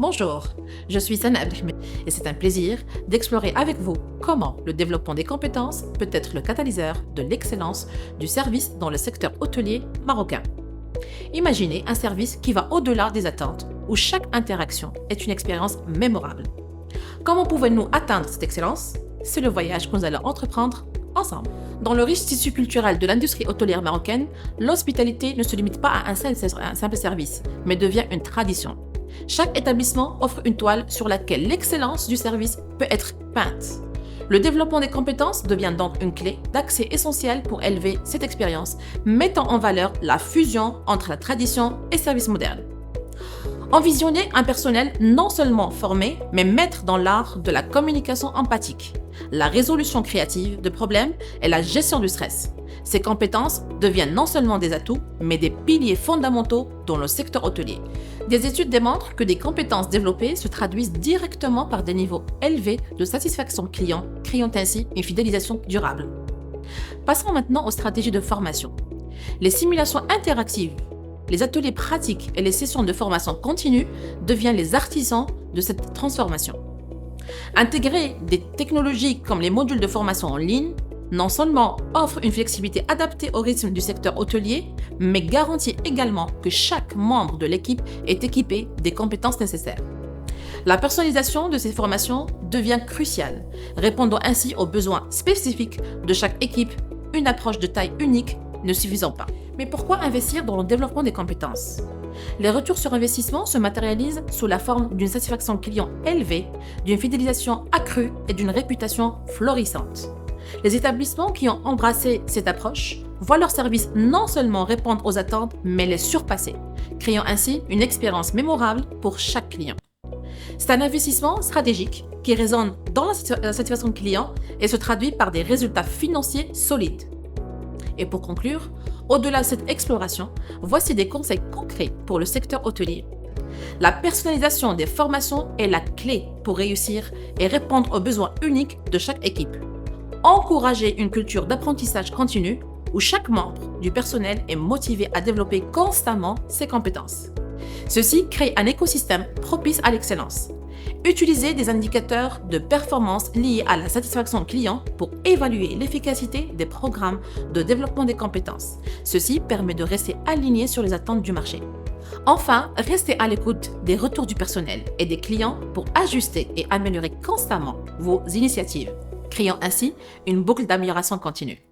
Bonjour, je suis Sana Abdelhamid et c'est un plaisir d'explorer avec vous comment le développement des compétences peut être le catalyseur de l'excellence du service dans le secteur hôtelier marocain. Imaginez un service qui va au-delà des attentes, où chaque interaction est une expérience mémorable. Comment pouvons-nous atteindre cette excellence? C'est le voyage que nous allons entreprendre ensemble. Dans le riche tissu culturel de l'industrie hôtelière marocaine, l'hospitalité ne se limite pas à un simple service, mais devient une tradition. Chaque établissement offre une toile sur laquelle l'excellence du service peut être peinte. Le développement des compétences devient donc une clé d'accès essentielle pour élever cette expérience, mettant en valeur la fusion entre la tradition et le service moderne. Envisionner un personnel non seulement formé, mais maître dans l'art de la communication empathique, la résolution créative de problèmes et la gestion du stress. Ces compétences deviennent non seulement des atouts, mais des piliers fondamentaux dans le secteur hôtelier. Des études démontrent que des compétences développées se traduisent directement par des niveaux élevés de satisfaction client, créant ainsi une fidélisation durable. Passons maintenant aux stratégies de formation. Les simulations interactives, les ateliers pratiques et les sessions de formation continue deviennent les artisans de cette transformation. Intégrer des technologies comme les modules de formation en ligne non seulement offre une flexibilité adaptée au rythme du secteur hôtelier, mais garantit également que chaque membre de l'équipe est équipé des compétences nécessaires. La personnalisation de ces formations devient cruciale, répondant ainsi aux besoins spécifiques de chaque équipe, une approche de taille unique ne suffisant pas. Mais pourquoi investir dans le développement des compétences? Les retours sur investissement se matérialisent sous la forme d'une satisfaction client élevée, d'une fidélisation accrue et d'une réputation florissante. Les établissements qui ont embrassé cette approche voient leurs services non seulement répondre aux attentes, mais les surpasser, créant ainsi une expérience mémorable pour chaque client. C'est un investissement stratégique qui résonne dans la satisfaction client et se traduit par des résultats financiers solides. Et pour conclure, au-delà de cette exploration, voici des conseils concrets pour le secteur hôtelier. La personnalisation des formations est la clé pour réussir et répondre aux besoins uniques de chaque équipe. Encourager une culture d'apprentissage continu où chaque membre du personnel est motivé à développer constamment ses compétences. Ceci crée un écosystème propice à l'excellence. Utiliser des indicateurs de performance liés à la satisfaction client pour évaluer l'efficacité des programmes de développement des compétences. Ceci permet de rester aligné sur les attentes du marché. Enfin, restez à l'écoute des retours du personnel et des clients pour ajuster et améliorer constamment vos initiatives, créant ainsi une boucle d'amélioration continue.